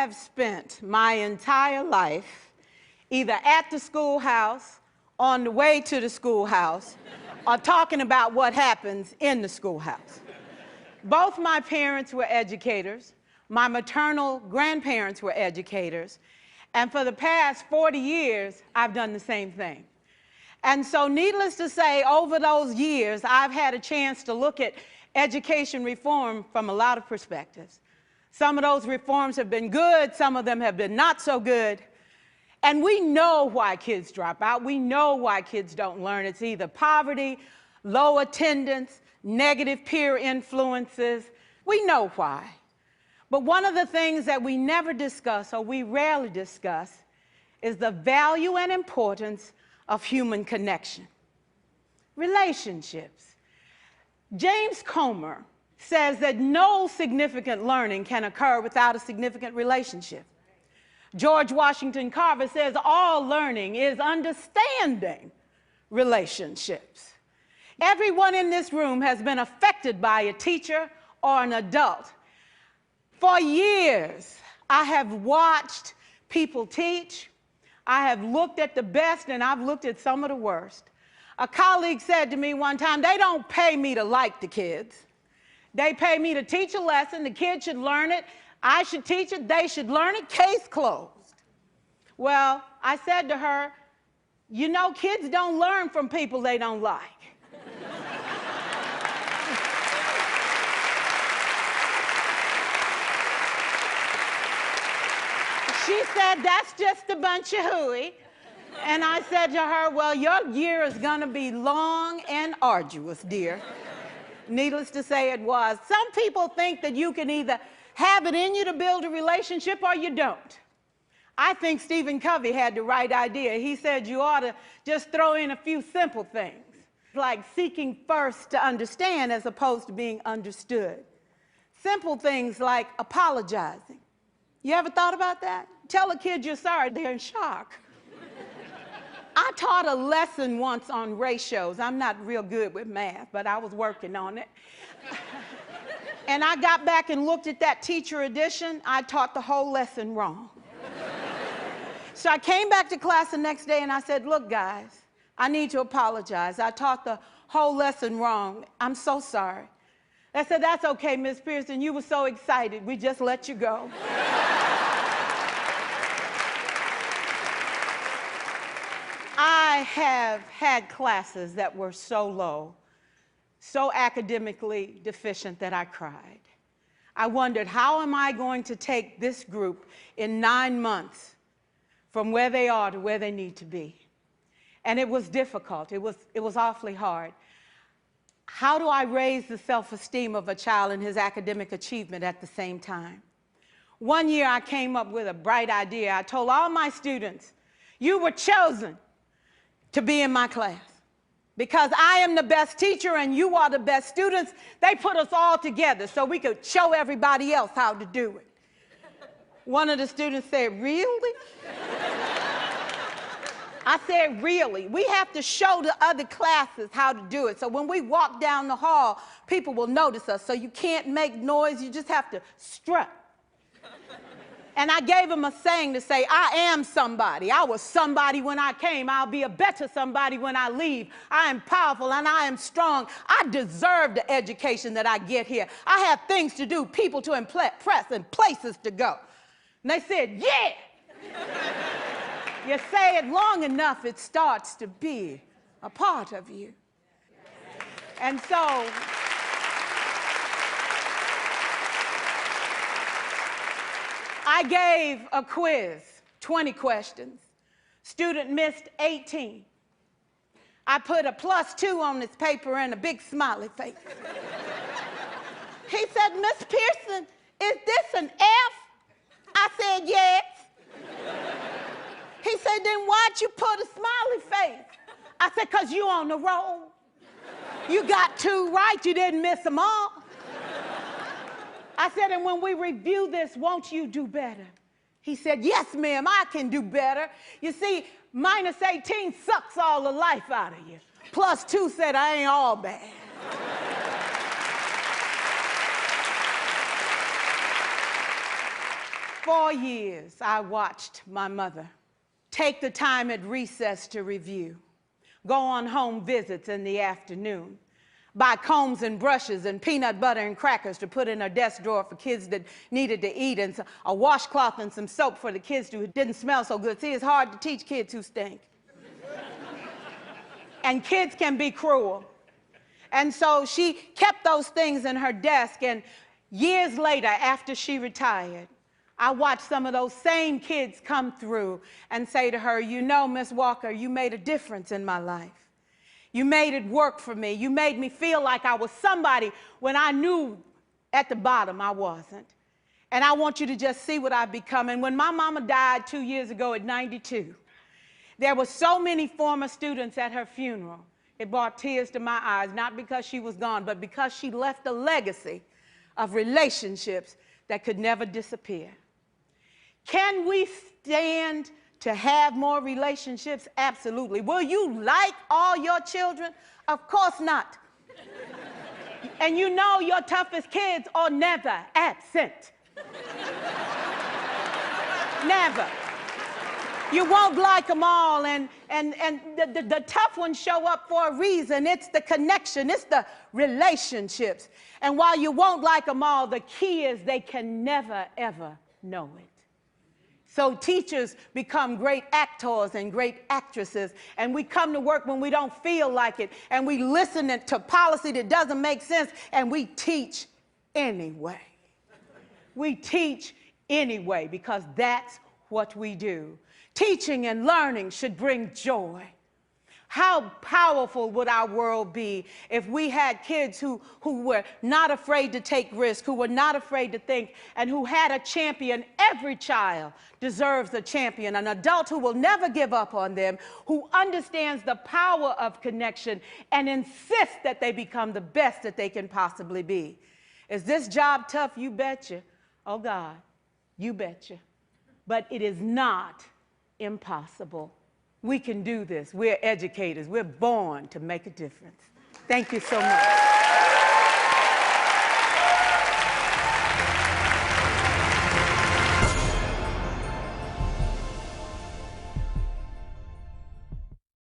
have spent my entire life either at the schoolhouse, on the way to the schoolhouse, or talking about what happens in the schoolhouse. Both my parents were educators. My maternal grandparents were educators. And for the past 40 years, I've done the same thing. And so needless to say, over those years, I've had a chance to look at education reform from a lot of perspectives. Some of those reforms have been good, some of them have been not so good. And we know why kids drop out. We know why kids don't learn. It's either poverty, low attendance, negative peer influences. We know why. But one of the things that we never discuss, or we rarely discuss, is the value and importance of human connection. Relationships. James Comer says that no significant learning can occur without a significant relationship. George Washington Carver says all learning is understanding relationships. Everyone in this room has been affected by a teacher or an adult. For years, I have watched people teach. I have looked at the best and I've looked at some of the worst. A colleague said to me one time, they don't pay me to like the kids. They pay me to teach a lesson. The kids should learn it. I should teach it, they should learn it, case closed. Well, I said to her, you know, kids don't learn from people they don't like. She said, that's just a bunch of hooey. And I said to her, well, your year is gonna be long and arduous, dear. Needless to say, it was. Some people think that you can either have it in you to build a relationship or you don't. I think Stephen Covey had the right idea. He said you ought to just throw in a few simple things, like seeking first to understand as opposed to being understood. Simple things like apologizing. You ever thought about that? Tell a kid you're sorry, they're in shock. I taught a lesson once on ratios. I'm not real good with math, but I was working on it. And I got back and looked at that teacher edition. I taught the whole lesson wrong. So I came back to class the next day and I said, look, guys, I need to apologize. I taught the whole lesson wrong. I'm so sorry. They said, that's okay, Miss Pierson. You were so excited. We just let you go. I have had classes that were so low, so academically deficient that I cried. I wondered, how am I going to take this group in 9 months from where they are to where they need to be? And it was difficult. It was awfully hard. How do I raise the self-esteem of a child and his academic achievement at the same time? One year I came up with a bright idea. I told all my students, you were chosen to be in my class. Because I am the best teacher and you are the best students, they put us all together so we could show everybody else how to do it. One of the students said, really? I said, really? We have to show the other classes how to do it. So when we walk down the hall, people will notice us. So you can't make noise, you just have to strut. And I gave him a saying to say, I am somebody. I was somebody when I came. I'll be a better somebody when I leave. I am powerful and I am strong. I deserve the education that I get here. I have things to do, people to impress, and places to go. And they said, yeah. You say it long enough, it starts to be a part of you. And so, I gave a quiz, 20 questions. Student missed 18. I put a +2 on this paper and a big smiley face. He said, Miss Pierson, is this an F? I said, yes. He said, then why'd you put a smiley face? I said, because you on the roll. You got 2 right, you didn't miss them all. I said, and when we review this, won't you do better? He said, yes, ma'am, I can do better. You see, -18 sucks all the life out of you. +2 said, I ain't all bad. 4 years, I watched my mother take the time at recess to review, go on home visits in the afternoon, buy combs and brushes and peanut butter and crackers to put in her desk drawer for kids that needed to eat, and a washcloth and some soap for the kids who didn't smell so good. See, it's hard to teach kids who stink. And kids can be cruel. And so she kept those things in her desk, and years later, after she retired, I watched some of those same kids come through and say to her, you know, Miss Walker, you made a difference in my life. You made it work for me. You made me feel like I was somebody when I knew at the bottom I wasn't. And I want you to just see what I've become. And when my mama died 2 years ago at 92, there were so many former students at her funeral. It brought tears to my eyes, not because she was gone, but because she left a legacy of relationships that could never disappear. Can we stand to have more relationships? Absolutely. Will you like all your children? Of course not. And you know your toughest kids are never absent. Never. You won't like them all, and the tough ones show up for a reason. It's the connection, it's the relationships. And while you won't like them all, the key is they can never, ever know it. So teachers become great actors and great actresses, and we come to work when we don't feel like it, and we listen to policy that doesn't make sense, and we teach anyway. We teach anyway because that's what we do. Teaching and learning should bring joy. How powerful would our world be if we had kids who were not afraid to take risks, who were not afraid to think, and who had a champion? Every child deserves a champion, an adult who will never give up on them, who understands the power of connection and insists that they become the best that they can possibly be. Is this job tough? You betcha. Oh God, you betcha. But it is not impossible. We can do this. We're educators. We're born to make a difference. Thank you so much.